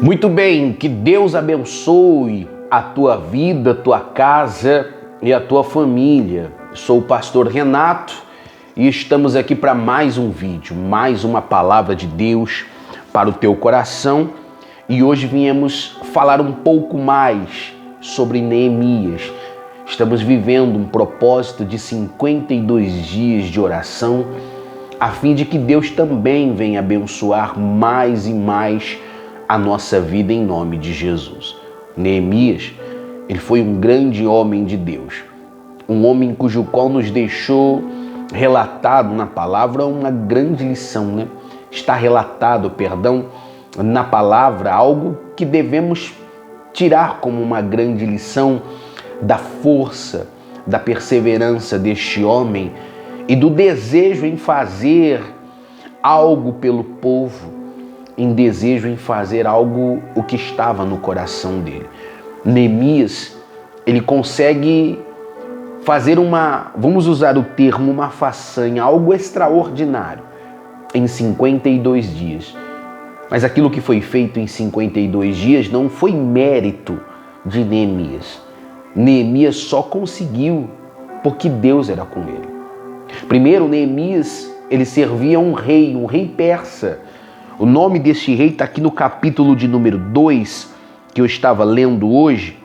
Muito bem, que Deus abençoe a tua vida, a tua casa e a tua família. Sou o pastor Renato e estamos aqui para mais um vídeo, mais uma palavra de Deus para o teu coração. E hoje viemos falar um pouco mais sobre Neemias. Estamos vivendo um propósito de 52 dias de oração, a fim de que Deus também venha abençoar mais e mais a nossa vida em nome de Jesus. Neemias, ele foi um grande homem de Deus, um homem cujo qual nos deixou relatado na palavra uma grande lição, Está relatado, na palavra algo que devemos tirar como uma grande lição da força, da perseverança deste homem e do desejo em fazer algo pelo povo, em desejo em fazer algo o que estava no coração dele. Neemias, ele consegue fazer vamos usar o termo, uma façanha, algo extraordinário em 52 dias. Mas aquilo que foi feito em 52 dias não foi mérito de Neemias. Neemias só conseguiu porque Deus era com ele. Primeiro, Neemias, ele servia um rei persa. O nome deste rei está aqui no capítulo de número 2, que eu estava lendo hoje.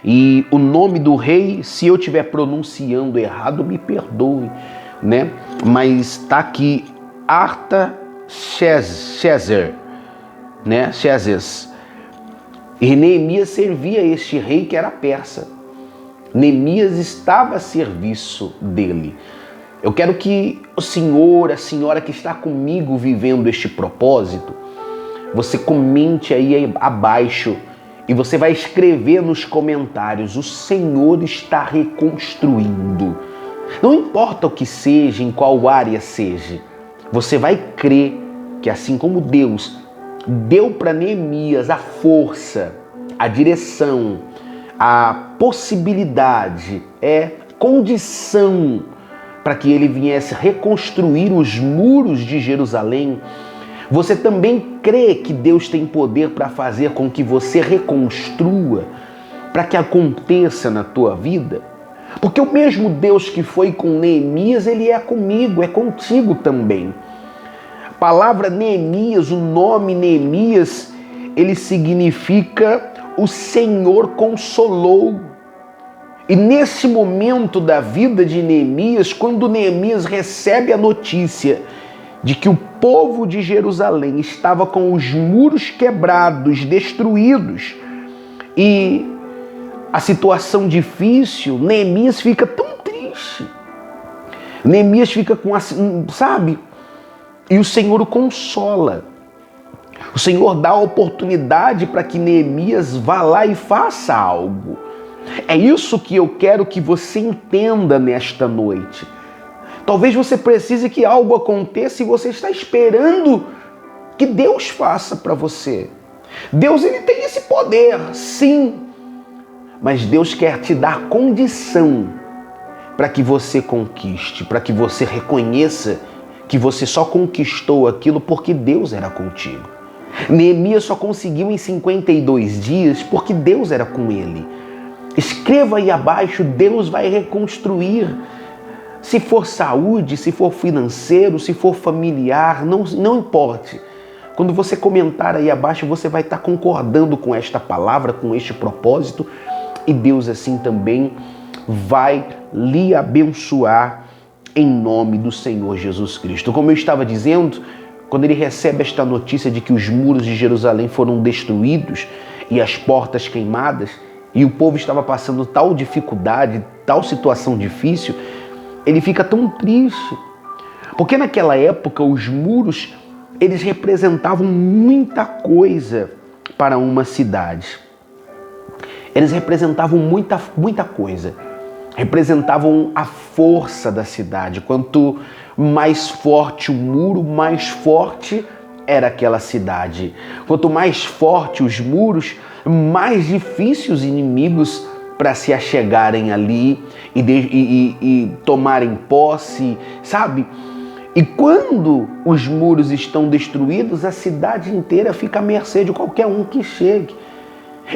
E o nome do rei, se eu estiver pronunciando errado, me perdoe, Mas está aqui Artaxerxes, Xerxes. E Neemias servia este rei que era persa. Neemias estava a serviço dele. Eu quero que o senhor, a senhora que está comigo vivendo este propósito, você comente aí abaixo e você vai escrever nos comentários: o Senhor está reconstruindo. Não importa o que seja, em qual área seja, você vai crer que assim como Deus deu para Neemias a força, a direção, a possibilidade, condição para que ele viesse reconstruir os muros de Jerusalém, você também crê que Deus tem poder para fazer com que você reconstrua, para que aconteça na tua vida? Porque o mesmo Deus que foi com Neemias, ele é comigo, é contigo também. A palavra Neemias, o nome Neemias, ele significa o Senhor consolou. E nesse momento da vida de Neemias, quando Neemias recebe a notícia de que o povo de Jerusalém estava com os muros quebrados, destruídos, e a situação difícil, Neemias fica tão triste. Neemias fica e o Senhor o consola. O Senhor dá a oportunidade para que Neemias vá lá e faça algo. É isso que eu quero que você entenda nesta noite. Talvez você precise que algo aconteça e você está esperando que Deus faça para você. Deus, ele tem esse poder, sim. Mas Deus quer te dar condição para que você conquiste, para que você reconheça que você só conquistou aquilo porque Deus era contigo. Neemias só conseguiu em 52 dias porque Deus era com ele. Escreva aí abaixo: Deus vai reconstruir. Se for saúde, se for financeiro, se for familiar, não importe. Quando você comentar aí abaixo, você vai estar concordando com esta palavra, com este propósito, e Deus assim também vai lhe abençoar em nome do Senhor Jesus Cristo. Como eu estava dizendo, quando ele recebe esta notícia de que os muros de Jerusalém foram destruídos e as portas queimadas, e o povo estava passando tal dificuldade, tal situação difícil, ele fica tão triste. Porque naquela época os muros, eles representavam muita coisa para uma cidade. Eles representavam muita coisa. Representavam a força da cidade. Quanto mais forte o muro, mais forte era aquela cidade. Quanto mais forte os muros, mais difíceis os inimigos para se achegarem ali e tomarem posse, E quando os muros estão destruídos, a cidade inteira fica à mercê de qualquer um que chegue.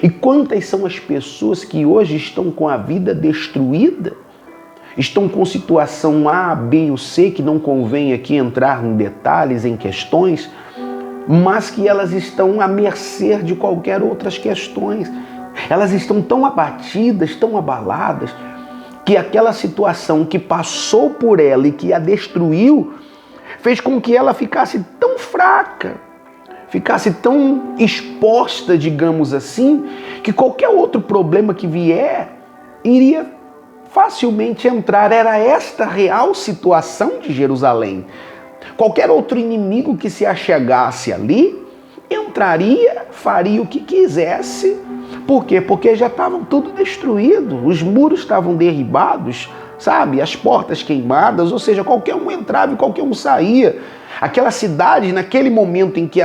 E quantas são as pessoas que hoje estão com a vida destruída? Estão com situação A, B ou C, que não convém aqui entrar em detalhes, em questões, mas que elas estão à mercê de qualquer outras questões. Elas estão tão abatidas, tão abaladas, que aquela situação que passou por ela e que a destruiu, fez com que ela ficasse tão fraca, ficasse tão exposta, digamos assim, que qualquer outro problema que vier, iria facilmente entrar. Era esta a real situação de Jerusalém. Qualquer outro inimigo que se achegasse ali, entraria, faria o que quisesse. Por quê? Porque já estavam tudo destruído, os muros estavam derribados, sabe? As portas queimadas, ou seja, qualquer um entrava e qualquer um saía. Aquela cidade, naquele momento em que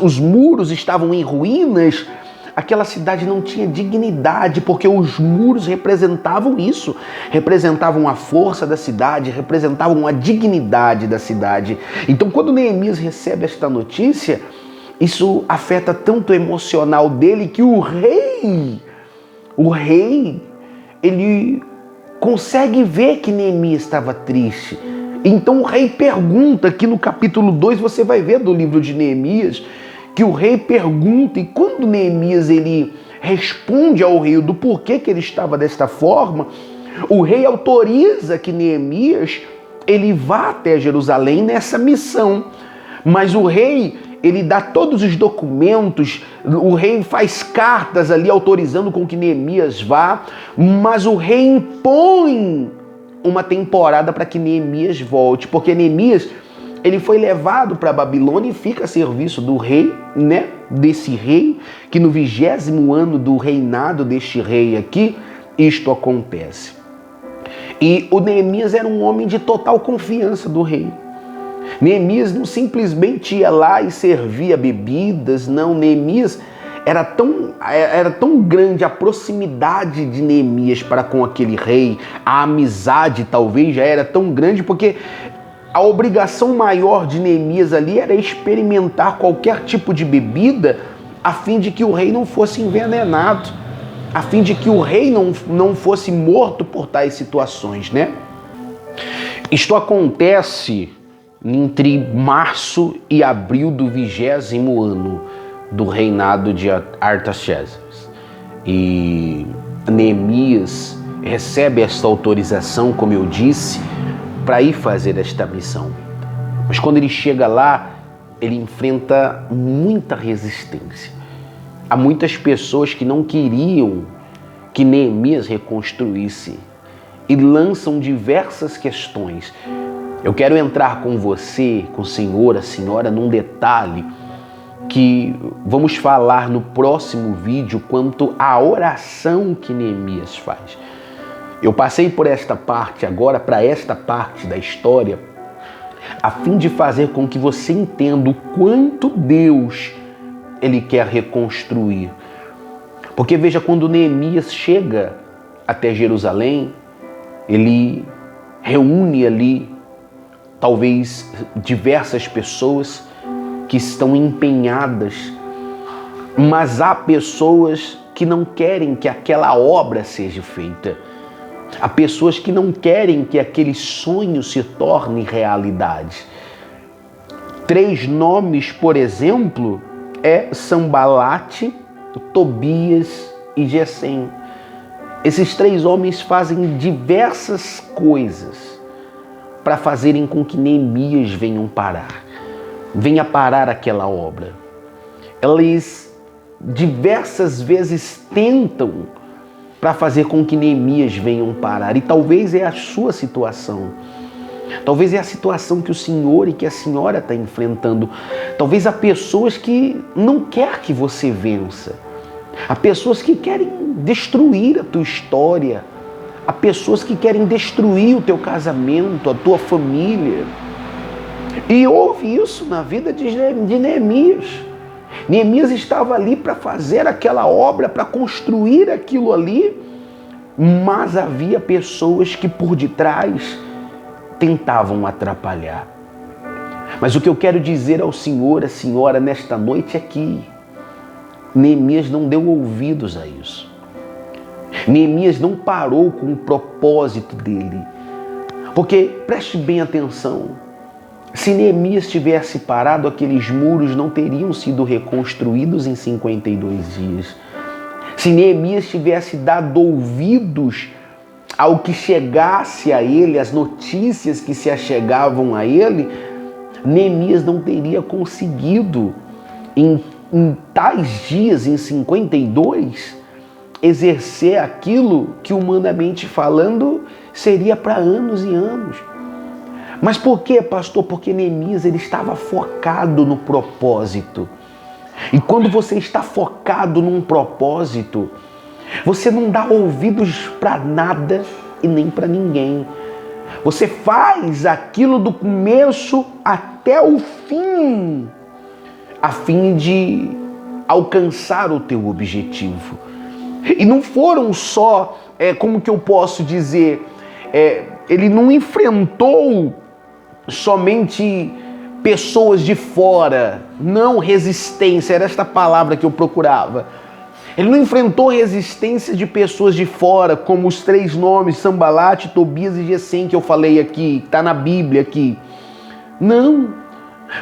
os muros estavam em ruínas, aquela cidade não tinha dignidade, porque os muros representavam isso, representavam a força da cidade, representavam a dignidade da cidade. Então, quando Neemias recebe esta notícia, isso afeta tanto o emocional dele que o rei, ele consegue ver que Neemias estava triste. Então o rei pergunta, aqui no capítulo 2 você vai ver do livro de Neemias, que o rei pergunta, e quando Neemias ele responde ao rei do porquê que ele estava desta forma, o rei autoriza que Neemias ele vá até Jerusalém nessa missão. Mas o rei, ele dá todos os documentos, o rei faz cartas ali autorizando com que Neemias vá, mas o rei impõe uma temporada para que Neemias volte, porque Neemias ele foi levado para a Babilônia e fica a serviço do rei, né? Desse rei, que no 20º ano do reinado deste rei aqui, isto acontece. E o Neemias era um homem de total confiança do rei. Neemias não simplesmente ia lá e servia bebidas, não. Neemias era tão grande a proximidade de Neemias para com aquele rei, a amizade talvez já era tão grande, porque a obrigação maior de Neemias ali era experimentar qualquer tipo de bebida, a fim de que o rei não fosse envenenado, a fim de que o rei não fosse morto por tais situações, né? Isto acontece entre março e abril do 20º ano do reinado de Artaxerxes. E Neemias recebe esta autorização, como eu disse, para ir fazer esta missão. Mas quando ele chega lá, ele enfrenta muita resistência. Há muitas pessoas que não queriam que Neemias reconstruísse e lançam diversas questões. Eu quero entrar com você, com o senhor, a senhora, num detalhe que vamos falar no próximo vídeo quanto à oração que Neemias faz. Eu passei por esta parte agora para esta parte da história a fim de fazer com que você entenda o quanto Deus ele quer reconstruir. Porque veja, quando Neemias chega até Jerusalém, ele reúne ali talvez diversas pessoas que estão empenhadas, mas há pessoas que não querem que aquela obra seja feita. Há pessoas que não querem que aquele sonho se torne realidade. 3 nomes, por exemplo, é Sambalate, Tobias e Gesem. Esses 3 homens fazem diversas coisas para fazerem com que Neemias venha parar aquela obra. Eles diversas vezes tentam para fazer com que Neemias venham parar. E talvez é a sua situação. Talvez é a situação que o senhor e que a senhora está enfrentando. Talvez há pessoas que não querem que você vença. Há pessoas que querem destruir a tua história. Há pessoas que querem destruir o teu casamento, a tua família. E houve isso na vida de Neemias. Neemias estava ali para fazer aquela obra, para construir aquilo ali, mas havia pessoas que por detrás tentavam atrapalhar. Mas o que eu quero dizer ao senhor, à senhora, nesta noite é que Neemias não deu ouvidos a isso. Neemias não parou com o propósito dele. Porque, preste bem atenção, se Neemias tivesse parado, aqueles muros não teriam sido reconstruídos em 52 dias. Se Neemias tivesse dado ouvidos ao que chegasse a ele, as notícias que se achegavam a ele, Neemias não teria conseguido, em tais dias, em 52, exercer aquilo que, humanamente falando, seria para anos e anos. Mas por quê, pastor? Porque Neemias ele estava focado no propósito. E quando você está focado num propósito, você não dá ouvidos para nada e nem para ninguém. Você faz aquilo do começo até o fim, a fim de alcançar o teu objetivo. E não foram só, como que eu posso dizer, ele não enfrentou somente pessoas de fora, não resistência, era esta palavra que eu procurava. Ele não enfrentou resistência de pessoas de fora, como os 3 nomes, Sambalate, Tobias e Gesem, que eu falei aqui, que está na Bíblia aqui. Não,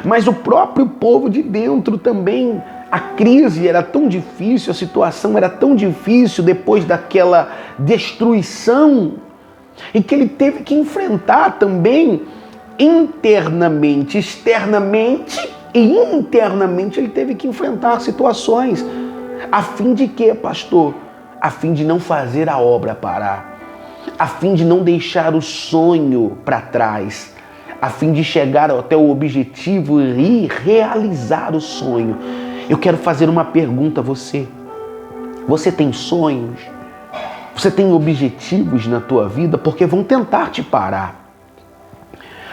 mas o próprio povo de dentro também. A crise era tão difícil, a situação era tão difícil depois daquela destruição, em que ele teve que enfrentar também internamente, externamente e internamente ele teve que enfrentar situações. A fim de quê, pastor? A fim de não fazer a obra parar, a fim de não deixar o sonho para trás, a fim de chegar até o objetivo e realizar o sonho. Eu quero fazer uma pergunta a você. Você tem sonhos? Você tem objetivos na tua vida? Porque vão tentar te parar.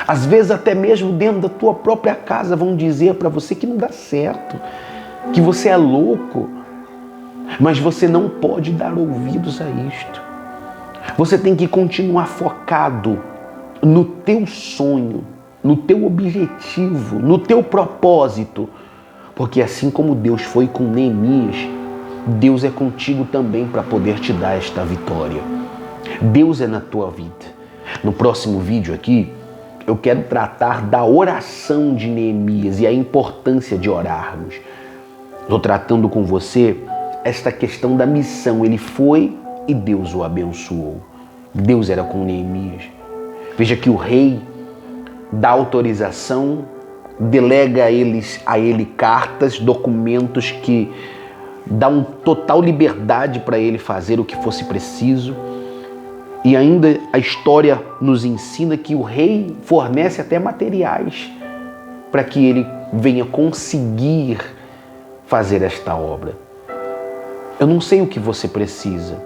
Às vezes até mesmo dentro da tua própria casa vão dizer para você que não dá certo, que você é louco. Mas você não pode dar ouvidos a isto. Você tem que continuar focado no teu sonho, no teu objetivo, no teu propósito. Porque assim como Deus foi com Neemias, Deus é contigo também para poder te dar esta vitória. Deus é na tua vida. No próximo vídeo aqui, eu quero tratar da oração de Neemias e a importância de orarmos. Estou tratando com você esta questão da missão. Ele foi e Deus o abençoou. Deus era com Neemias. Veja que o rei dá autorização, delega a ele cartas, documentos que dão total liberdade para ele fazer o que fosse preciso. E ainda a história nos ensina que o rei fornece até materiais para que ele venha conseguir fazer esta obra. Eu não sei o que você precisa.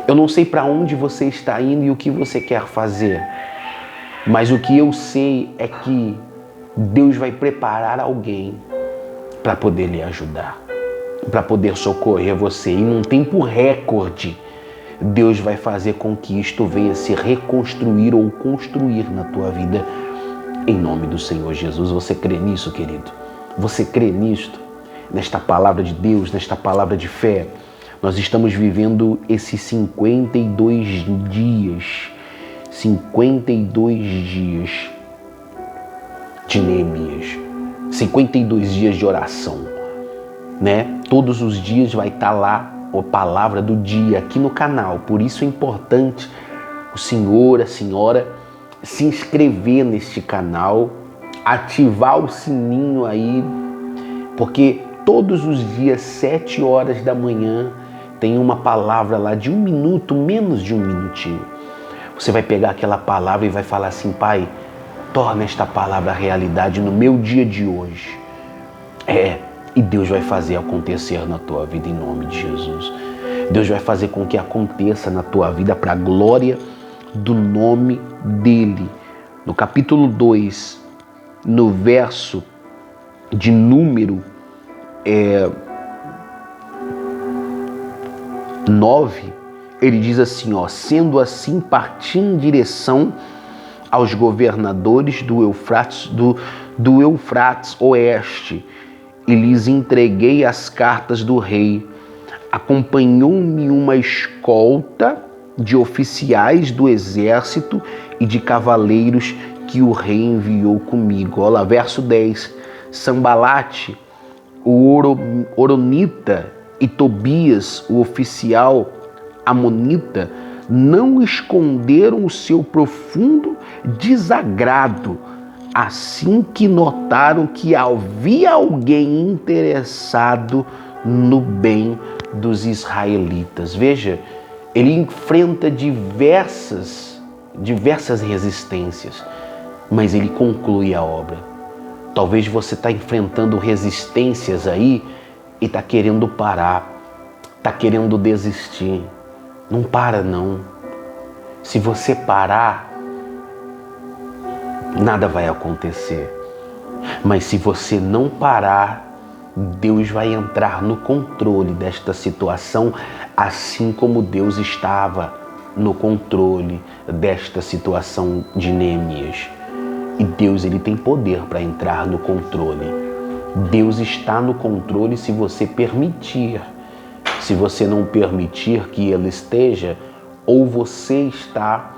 Eu não sei para onde você está indo e o que você quer fazer. Mas o que eu sei é que Deus vai preparar alguém para poder lhe ajudar, para poder socorrer você. E num tempo recorde, Deus vai fazer com que isto venha se reconstruir ou construir na tua vida. Em nome do Senhor Jesus. Você crê nisso, querido? Você crê nisto? Nesta palavra de Deus, nesta palavra de fé? Nós estamos vivendo esses 52 dias. 52 dias de Neemias. 52 dias de oração, né? Todos os dias vai estar lá a palavra do dia aqui no canal. Por isso é importante o senhor, a senhora se inscrever neste canal, ativar o sininho aí, porque todos os dias, 7 horas da manhã, tem uma palavra lá de 1 minuto, menos de 1 minutinho. Você vai pegar aquela palavra e vai falar assim: Pai, torna esta palavra realidade no meu dia de hoje. E Deus vai fazer acontecer na tua vida em nome de Jesus. Deus vai fazer com que aconteça na tua vida para a glória do nome dEle. No capítulo 2, no verso de número 9, ele diz assim, sendo assim, parti em direção aos governadores do Eufrates Oeste e lhes entreguei as cartas do rei. Acompanhou-me uma escolta de oficiais do exército e de cavaleiros que o rei enviou comigo. Olha lá, verso 10. Sambalate, o Oronita, e Tobias, o oficial amonita, não esconderam o seu profundo desagrado assim que notaram que havia alguém interessado no bem dos israelitas. Veja, ele enfrenta diversas resistências, mas ele conclui a obra. Talvez você está enfrentando resistências aí e está querendo parar, está querendo desistir. Não para não. Se você parar, nada vai acontecer. Mas se você não parar, Deus vai entrar no controle desta situação, assim como Deus estava no controle desta situação de Neemias. E Deus, ele tem poder para entrar no controle. Deus está no controle se você permitir. Se você não permitir que ele esteja, ou você está,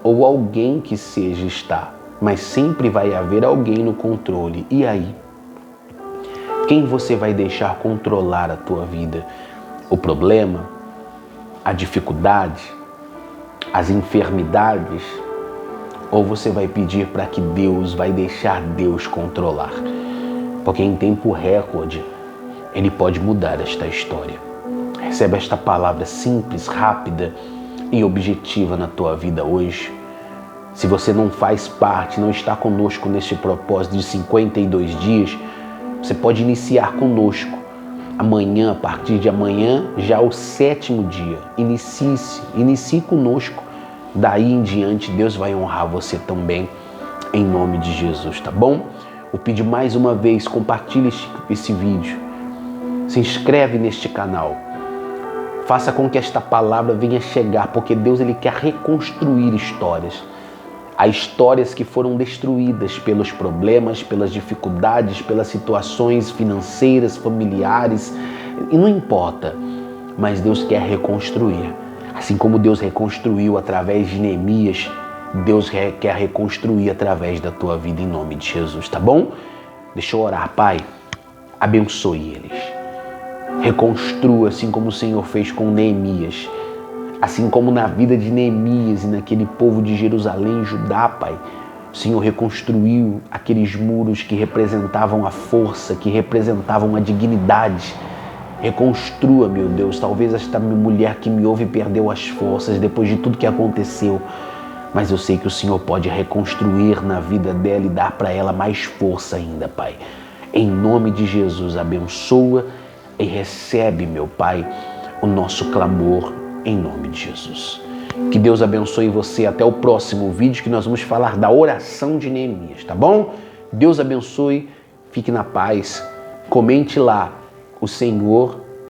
ou alguém que seja está. Mas sempre vai haver alguém no controle. E aí? Quem você vai deixar controlar a tua vida? O problema? A dificuldade? As enfermidades? Ou você vai pedir para que Deus, vai deixar Deus controlar? Porque em tempo recorde, Ele pode mudar esta história. Recebe esta palavra simples, rápida e objetiva na tua vida hoje. Se você não faz parte, não está conosco neste propósito de 52 dias, você pode iniciar conosco. Amanhã, a partir de amanhã, já o 7º dia. Inicie conosco. Daí em diante, Deus vai honrar você também, em nome de Jesus, tá bom? Vou pedir mais uma vez, compartilhe esse vídeo. Se inscreve neste canal. Faça com que esta palavra venha chegar, porque Deus, ele quer reconstruir histórias. Há histórias que foram destruídas pelos problemas, pelas dificuldades, pelas situações financeiras, familiares, e não importa, mas Deus quer reconstruir. Assim como Deus reconstruiu através de Neemias, Deus quer reconstruir através da tua vida em nome de Jesus, tá bom? Deixa eu orar, Pai. Abençoe eles. Reconstrua assim como o Senhor fez com Neemias. Assim como na vida de Neemias e naquele povo de Jerusalém e Judá, Pai, o Senhor reconstruiu aqueles muros que representavam a força, que representavam a dignidade. Reconstrua, meu Deus, talvez esta mulher que me ouve perdeu as forças depois de tudo que aconteceu, mas eu sei que o Senhor pode reconstruir na vida dela e dar para ela mais força ainda, Pai. Em nome de Jesus, abençoa e recebe, meu Pai, o nosso clamor em nome de Jesus. Que Deus abençoe você. Até o próximo vídeo que nós vamos falar da oração de Neemias, tá bom? Deus abençoe, fique na paz. Comente lá. O Senhor